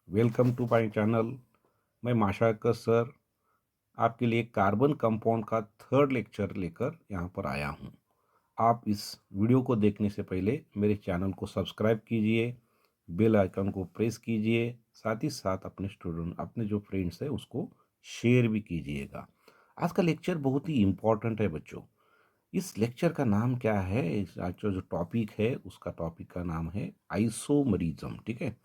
Welcome to my channel. मैं माशाकर sir आपके लिए कार्बन कंपाउंड का थर्ड लेक्चर लेकर यहाँ पर आया हूँ। आप इस वीडियो को देखने से पहले मेरे चैनल को सब्सक्राइब कीजिए, बेल आइकन को प्रेस कीजिए, साथ ही साथ अपने जो फ्रेंड्स है उसको शेयर भी कीजिएगा। आज का लेक्चर बहुत ही इम्पोर्टेंट है बच्चों। इस लेक्चर का नाम क्या है? आज का जो टॉपिक है उसका टॉपिक का नाम है आइसोमरिज्म। ठीक है,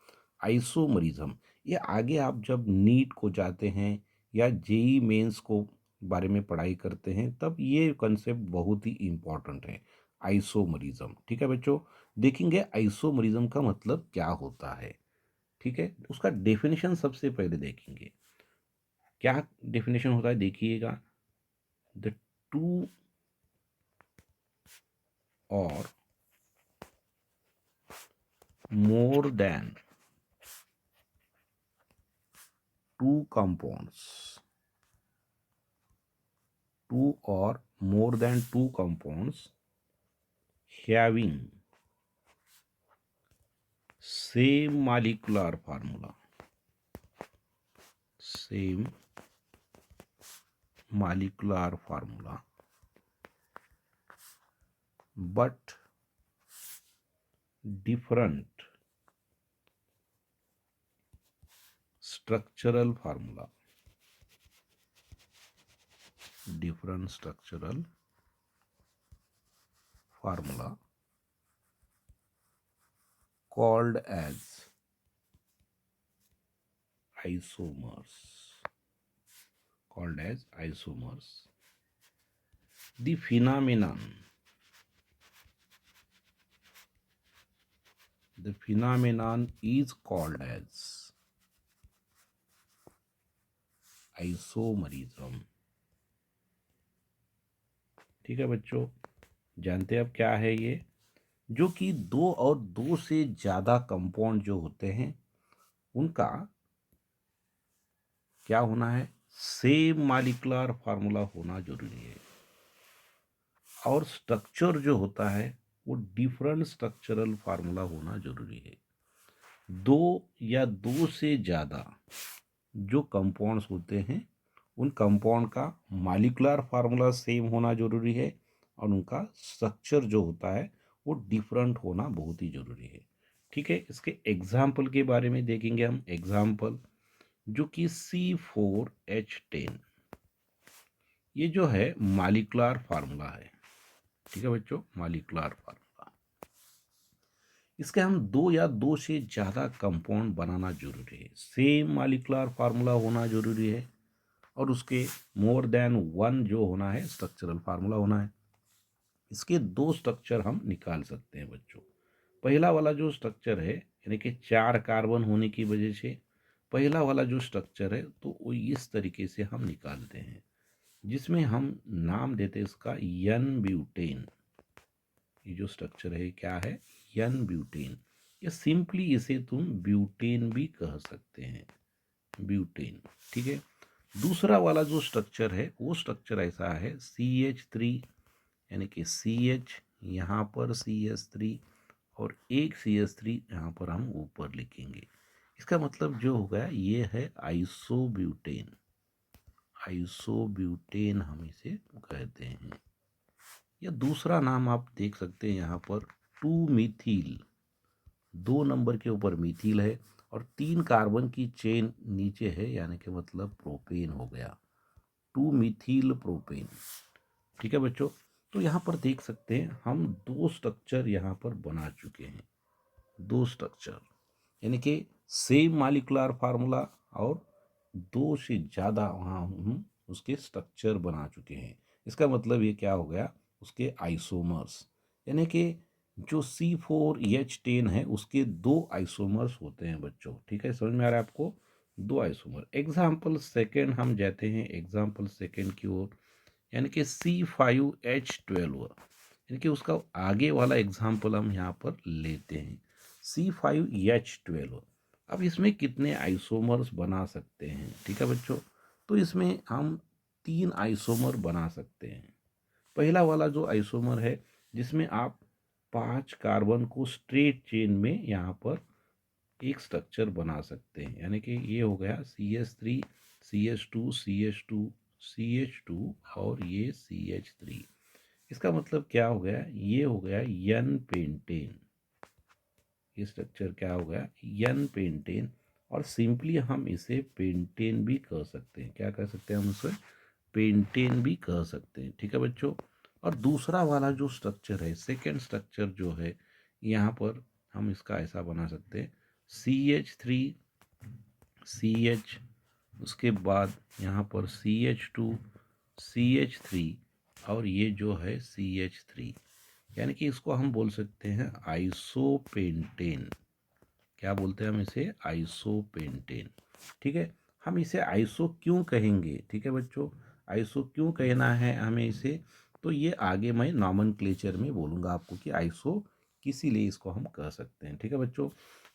आइसोमरिज्म। ये आगे आप जब नीट को जाते हैं या जेई मेंस को बारे में पढ़ाई करते हैं तब ये कंसेप्ट बहुत ही इम्पोर्टेंट है, आइसोमरिज्म। ठीक है बच्चों, देखेंगे आइसोमरिज्म का मतलब क्या होता है। ठीक है, उसका डेफिनेशन सबसे पहले देखेंगे। क्या डेफिनेशन होता है देखिएगा। द टू और more than two compounds, two or more than two compounds having same molecular formula, same molecular formula, but different structural formula, different structural formula called as isomers, called as isomers. The phenomenon, the phenomenon is called as isomerism. ठीक है बच्चों, जानते हैं अब क्या है ये? जो कि दो और दो से ज़्यादा कंपाउंड जो होते हैं उनका क्या होना है? सेम मॉलिक्यूलर फार्मूला होना जरूरी है। और स्ट्रक्चर जो होता है वो डिफरेंट स्ट्रक्चरल फार्मूला होना जरूरी है। दो या दो से ज़्यादा जो कंपाउंड्स होते हैं उन कंपाउंड का मॉलिक्यूलर फार्मूला सेम होना जरूरी है और उनका स्ट्रक्चर जो होता है वो डिफरेंट होना बहुत ही जरूरी है। ठीक है, इसके एग्जाम्पल के बारे में देखेंगे हम। एग्जाम्पल जो कि C4H10, ये जो है मॉलिक्यूलर फार्मूला है। ठीक है बच्चों, मॉलिक्यूलर फार्मूला। इसके हम दो या दो से ज़्यादा कंपाउंड बनाना जरूरी है, सेम मॉलिक्यूलर फार्मूला होना जरूरी है और उसके मोर देन वन जो होना है स्ट्रक्चरल फार्मूला होना है। इसके दो स्ट्रक्चर हम निकाल सकते हैं बच्चों। पहला वाला जो स्ट्रक्चर है यानी कि 4 कार्बन होने की वजह से पहला वाला जो स्ट्रक्चर है तो वो इस तरीके से हम निकालते हैं, जिसमें हम नाम देते हैं इसका एन ब्यूटेन। ये जो स्ट्रक्चर है क्या है? N butane. या सिंपली इसे तुम ब्यूटेन भी कह सकते हैं, ब्यूटेन। ठीक है, दूसरा वाला जो स्ट्रक्चर है वो स्ट्रक्चर ऐसा है CH3, यानी कि CH यहाँ पर CH3 और एक CH3 यहाँ पर हम ऊपर लिखेंगे। इसका मतलब जो होगा ये है आइसोब्यूटेन। आइसोब्यूटेन हम इसे कहते हैं। या दूसरा नाम आप देख सकते हैं यहाँ पर 2 मीथिल। 2 नंबर के ऊपर मीथिल है और 3 कार्बन की चेन नीचे है, यानी कि मतलब प्रोपेन हो गया, 2 मीथिल प्रोपेन। ठीक है बच्चों, तो यहाँ पर देख सकते हैं हम दो स्ट्रक्चर यहाँ पर बना चुके हैं। दो स्ट्रक्चर यानी कि सेम मॉलिक्यूलर फार्मूला और दो से ज़्यादा वहाँ हम उसके स्ट्रक्चर बना चुके हैं। इसका मतलब ये क्या हो गया? उसके आइसोमर्स, यानी कि जो C4H10 है उसके दो आइसोमर्स होते हैं बच्चों। ठीक है, समझ में आ रहा है आपको? दो आइसोमर। एग्जाम्पल सेकेंड हम जाते हैं, एग्जाम्पल सेकेंड की ओर, यानी कि C5H12, यानी कि उसका आगे वाला एग्जाम्पल हम यहाँ पर लेते हैं, C5H12। अब इसमें कितने आइसोमर्स बना सकते हैं? ठीक है बच्चों, तो इसमें हम 3 आइसोमर बना सकते हैं। पहला वाला जो आइसोमर है जिसमें आप 5 कार्बन को स्ट्रेट चेन में यहाँ पर एक स्ट्रक्चर बना सकते हैं। यानी कि ये हो गया CH3, CH2, CH2, CH2 और ये CH3। इसका मतलब क्या हो गया, ये हो गया N पेंटेन। ये स्ट्रक्चर क्या हो गया, N पेंटेन। और सिंपली हम इसे पेंटेन भी कह सकते हैं। क्या कह सकते हैं हम इसे, पेंटेन भी कह सकते हैं। ठीक है बच्चों। और दूसरा वाला जो स्ट्रक्चर है, सेकेंड स्ट्रक्चर जो है, यहाँ पर हम इसका ऐसा बना सकते हैं CH3, CH, उसके बाद यहाँ पर CH2, CH3 और ये जो है CH3। यानी कि इसको हम बोल सकते हैं आइसोपेंटेन। क्या बोलते हैं हम इसे, आइसोपेंटेन। ठीक है। हम इसे आइसो क्यों कहेंगे, ठीक है बच्चों, आइसो क्यों कहना है हमें इसे, तो ये आगे मैं नॉमेनक्लेचर में बोलूँगा आपको कि आइसो किस लिए इसको हम कह सकते हैं। ठीक है बच्चों।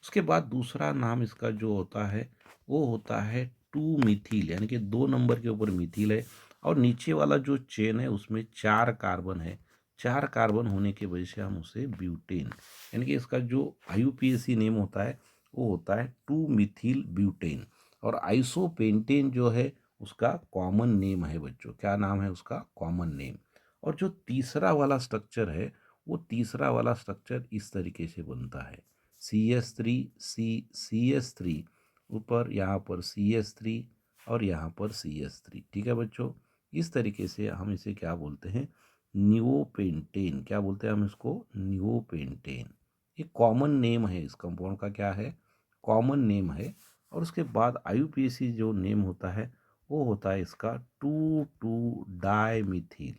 उसके बाद दूसरा नाम इसका जो होता है वो होता है 2 मिथिल। यानी कि 2 नंबर के ऊपर मिथिल है और नीचे वाला जो चेन है उसमें 4 कार्बन है। 4 कार्बन होने की वजह से हम उसे ब्यूटेन, यानी कि इसका जो IUPAC नेम होता है वो होता है 2 मिथिल ब्यूटेन। और आइसोपेंटेन जो है उसका कॉमन नेम है बच्चों। क्या नाम है उसका, कॉमन नेम। और जो तीसरा वाला स्ट्रक्चर है, वो तीसरा वाला स्ट्रक्चर इस तरीके से बनता है CS3 ऊपर, यहाँ पर CS3 और यहाँ पर CS3। ठीक है बच्चों। इस तरीके से हम इसे क्या बोलते हैं, नियोपेंटेन। क्या बोलते हैं हम इसको, नियोपेंटेन। ये कॉमन नेम है इस कंपाउंड का, क्या है, कॉमन नेम है। और उसके बाद IUPAC जो नेम होता है वो होता है इसका 2,2 डाइमिथिल।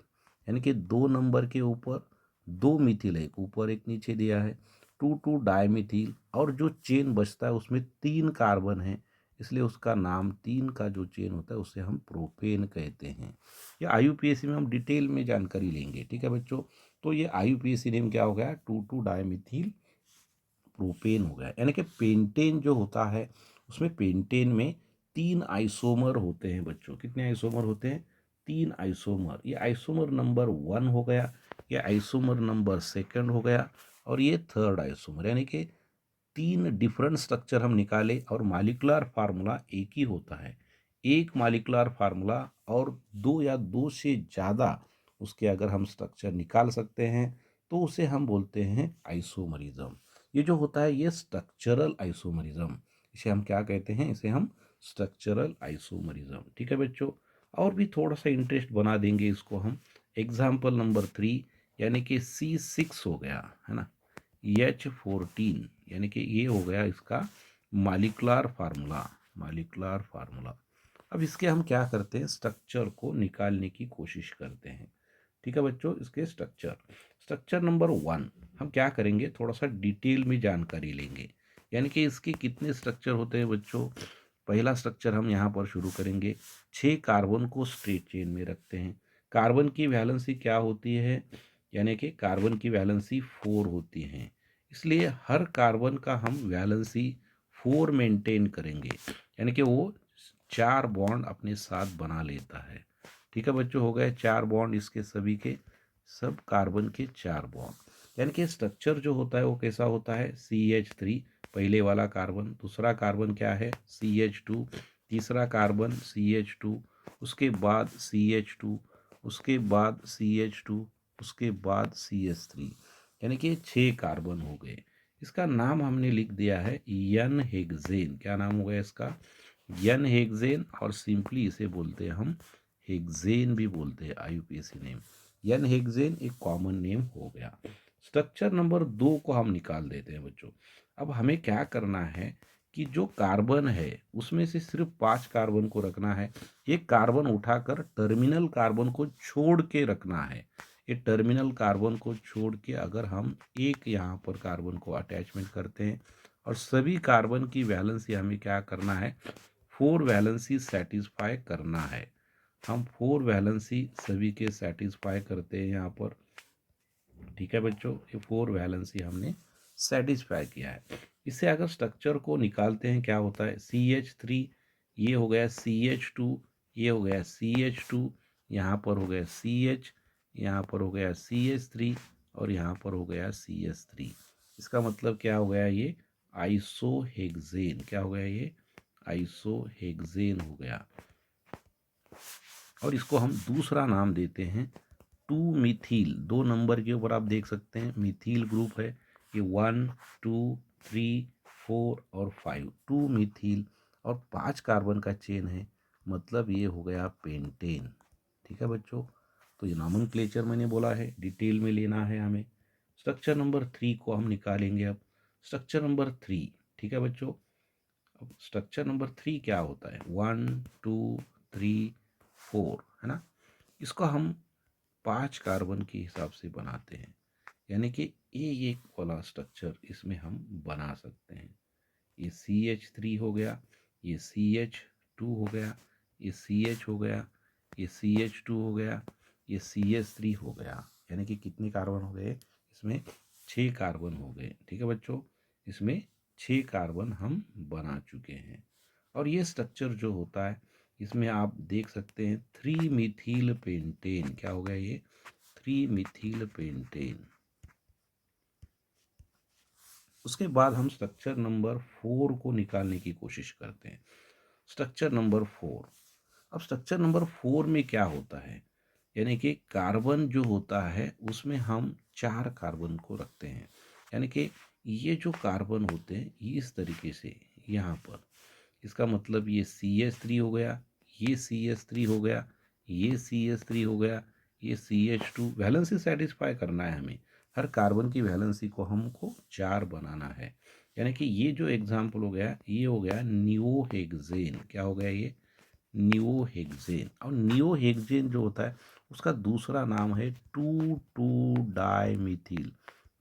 यानी कि 2 नंबर के ऊपर 2 मिथिल है, एक ऊपर एक नीचे दिया है, 2,2 डाइमिथिल। और जो चेन बचता है उसमें 3 कार्बन है, इसलिए उसका नाम, 3 का जो चेन होता है उसे हम प्रोपेन कहते हैं। ये IUPAC में हम डिटेल में जानकारी लेंगे। ठीक है बच्चों। तो ये IUPAC नेम क्या हो गया, 2,2 डाइमिथिल प्रोपेन हो गया। यानी कि पेंटेन जो होता है उसमें, पेंटेन में 3 आइसोमर होते हैं बच्चों। कितने आइसोमर होते हैं, 3 आइसोमर। ये आइसोमर नंबर 1 हो गया, ये आइसोमर नंबर 2 हो गया और ये 3rd आइसोमर। यानी कि 3 डिफरेंट स्ट्रक्चर हम निकाले और मालिकुलर फार्मूला एक ही होता है। एक मालिकुलर फार्मूला और 2 या 2 से ज़्यादा उसके अगर हम स्ट्रक्चर निकाल सकते हैं तो उसे हम बोलते हैं आइसोमरिज्म। ये जो होता है ये स्ट्रक्चरल आइसोमरिज्म। इसे हम क्या कहते हैं, इसे हम स्ट्रक्चरल आइसोमरिज्म। ठीक है बच्चों। और भी थोड़ा सा इंटरेस्ट बना देंगे इसको हम। एग्जाम्पल नंबर 3, यानी कि C6 हो गया है ना, H14, यानी कि ये हो गया इसका मालिकुलर फार्मूला। Molecular formula. अब इसके हम क्या करते हैं, स्ट्रक्चर को निकालने की कोशिश करते हैं। ठीक है बच्चों। इसके स्ट्रक्चर, स्ट्रक्चर नंबर 1 हम क्या करेंगे, थोड़ा सा डिटेल में जानकारी लेंगे। यानी कि इसके कितने स्ट्रक्चर होते हैं बच्चों। पहला स्ट्रक्चर हम यहाँ पर शुरू करेंगे, 6 कार्बन को स्ट्रेट चेन में रखते हैं। कार्बन की वैलेंसी क्या होती है, यानी कि कार्बन की वैलेंसी 4 होती है। इसलिए हर कार्बन का हम वैलेंसी 4 मेंटेन करेंगे। यानी कि वो 4 बॉन्ड अपने साथ बना लेता है। ठीक है बच्चों। हो गए 4 बॉन्ड इसके, सभी के सब कार्बन के 4 बॉन्ड। यानी कि स्ट्रक्चर जो होता है वो कैसा होता है, CH3 पहले वाला कार्बन, दूसरा कार्बन क्या है CH2, तीसरा कार्बन CH2, उसके बाद CH2, उसके बाद CH2, उसके बाद CH3। यानी कि 6 कार्बन हो गए। इसका नाम हमने लिख दिया है एन हेक्सेन। क्या नाम हो गया इसका, एन हेक्सेन। और सिंपली इसे बोलते हैं हम हेक्सेन भी बोलते हैं, IUPAC नेम एन हेक्सेन एक कॉमन नेम हो गया। स्ट्रक्चर नंबर 2 को हम निकाल देते हैं बच्चों। अब हमें क्या करना है कि जो कार्बन है उसमें से सिर्फ 5 कार्बन को रखना है। एक कार्बन उठाकर टर्मिनल कार्बन को छोड़ के रखना है। ये टर्मिनल कार्बन को छोड़ के अगर हम एक यहाँ पर कार्बन को अटैचमेंट करते हैं और सभी कार्बन की वैलेंसी हमें क्या करना है, 4 वैलेंसी सेटिस्फाई करना है। हम 4 वैलेंसी सभी के सेटिस्फाई करते हैं यहाँ पर। ठीक है बच्चों। ये 4 वैलेंसी हमने सेटिस्फाई किया है। इससे अगर स्ट्रक्चर को निकालते हैं क्या होता है, CH3, ये हो गया CH2, ये हो गया CH2, यहाँ पर हो गया CH, यहाँ पर हो गया CH3 और यहाँ पर हो गया CH3। इसका मतलब क्या हो गया, ये आइसोहेक्सेन। क्या हो गया ये? आइसोहेक्सेन हो गया। और इसको हम दूसरा नाम देते हैं 2 मिथिल। 2 नंबर के ऊपर आप देख सकते हैं मिथिल ग्रुप है, ये 1 2 3 4 और 5, 2 मिथिल। और 5 कार्बन का चेन है, मतलब ये हो गया पेंटेन। ठीक है बच्चों, तो ये नॉमेनक्लेचर मैंने बोला है, डिटेल में लेना है हमें। स्ट्रक्चर नंबर 3 को हम निकालेंगे अब। स्ट्रक्चर नंबर 3, ठीक है बच्चों। अब स्ट्रक्चर नंबर 3 क्या होता है? 1 2 3 4, है ना। इसको हम 5 कार्बन के हिसाब से बनाते हैं, यानी कि एक वाला स्ट्रक्चर इसमें हम बना सकते हैं। ये CH3 हो गया, ये CH2 हो गया, ये CH हो गया, ये CH2 हो गया, ये CH3 हो गया। यानी कि कितने कार्बन हो गए इसमें? 6 कार्बन हो गए। ठीक है बच्चों, इसमें 6 कार्बन हम बना चुके हैं। और ये स्ट्रक्चर जो होता है, इसमें आप देख सकते हैं 3 मिथिल पेंटेन। क्या हो गया ये? 3 मिथिल पेंटेन। उसके बाद हम स्ट्रक्चर नंबर 4 को निकालने की कोशिश करते हैं। Structure number 4। अब स्ट्रक्चर नंबर 4 में क्या होता है? यानी कि कार्बन जो होता है उसमें हम 4 कार्बन को रखते हैं। यानी कि ये जो कार्बन होते हैं इस तरीके से यहाँ पर, इसका मतलब ये CH3 हो गया, ये CH3 हो गया, ये CH3 हो गया, ये CH2। वैलेंसी सेटिस्फाई करना है हमें, हर कार्बन की वैलेंसी को हमको 4 बनाना है। यानी कि ये जो एग्जाम्पल हो गया, ये हो गया नियोहेक्सेन। क्या हो गया ये? नियोहेक्सेन। और नियोहेक्सेन जो होता है उसका दूसरा नाम है 2,2-डाइमिथिल।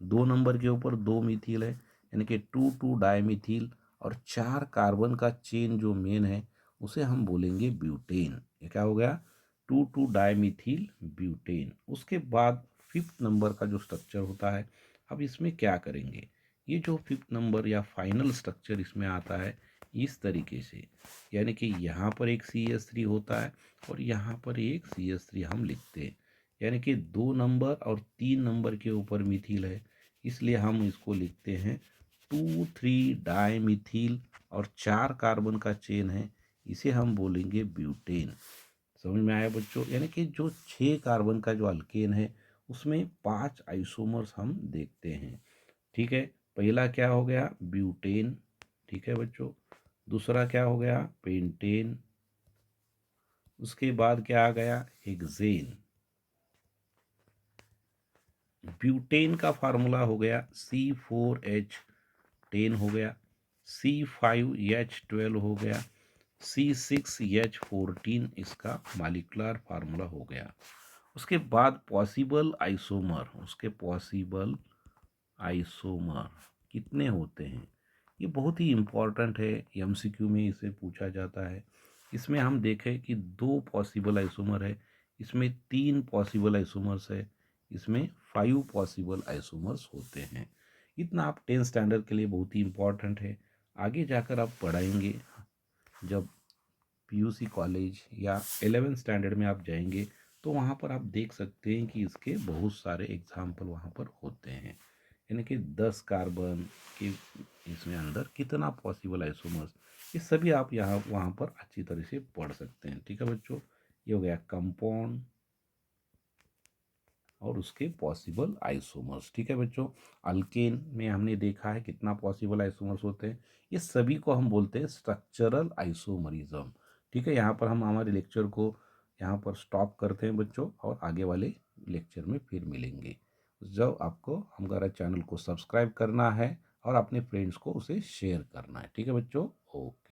2 नंबर के ऊपर 2 मिथिल है, यानी कि 2,2-डाइमिथिल। और 4 कार्बन का चेन जो मेन है उसे हम बोलेंगे ब्यूटेन। ये क्या हो गया? 2,2-डाइमिथिल ब्यूटेन। उसके बाद 5th नंबर का जो स्ट्रक्चर होता है, अब इसमें क्या करेंगे? ये जो 5th नंबर या फाइनल स्ट्रक्चर इसमें आता है इस तरीके से, यानी कि यहाँ पर एक CH3 होता है और यहाँ पर एक CH3 हम लिखते हैं। यानी कि 2 नंबर और 3 नंबर के ऊपर मिथिल है, इसलिए हम इसको लिखते हैं 2,3-डाइमिथिल। और 4 कार्बन का चेन है, इसे हम बोलेंगे ब्यूटेन। समझ में आया बच्चों? यानी कि जो 6 कार्बन का जो अल्केन है उसमें 5 आइसोमर्स हम देखते हैं। ठीक है, पहला क्या हो गया? ब्यूटेन। ठीक है बच्चों, दूसरा क्या हो गया? पेंटेन। उसके बाद क्या आ गया? हेक्सेन। ब्यूटेन का फार्मूला हो गया C4H10 हो गया, C5H12 हो गया, C6H14 इसका मालिकुलर फार्मूला हो गया। उसके बाद पॉसिबल आइसोमर, उसके पॉसिबल आइसोमर कितने होते हैं? ये बहुत ही इम्पॉर्टेंट है, MCQ में इसे पूछा जाता है। इसमें हम देखें कि 2 पॉसिबल आइसोमर है, इसमें 3 पॉसिबल आइसोमर्स है, इसमें 5 पॉसिबल आइसोमर्स होते हैं। इतना आप 10th स्टैंडर्ड के लिए बहुत ही इम्पॉर्टेंट है। आगे जाकर आप पढ़ाएंगे, जब PUC कॉलेज या 11th स्टैंडर्ड में आप जाएंगे तो वहाँ पर आप देख सकते हैं कि इसके बहुत सारे एग्जाम्पल वहाँ पर होते हैं। यानी कि 10 कार्बन के इसमें अंदर कितना पॉसिबल आइसोमर्स, ये सभी आप यहाँ वहाँ पर अच्छी तरह से पढ़ सकते हैं। ठीक है बच्चों, ये हो गया कंपाउंड और उसके पॉसिबल आइसोमर्स। ठीक है बच्चों, अल्केन में हमने देखा है कितना पॉसिबल आइसोमर्स होते हैं, ये सभी को हम बोलते हैं स्ट्रक्चरल आइसोमरिज्म। ठीक है, यहाँ पर हम हमारे लेक्चर को यहाँ पर स्टॉप करते हैं बच्चों, और आगे वाले लेक्चर में फिर मिलेंगे। जब आपको हमारा चैनल को सब्सक्राइब करना है और अपने फ्रेंड्स को उसे शेयर करना है। ठीक है बच्चों, ओके।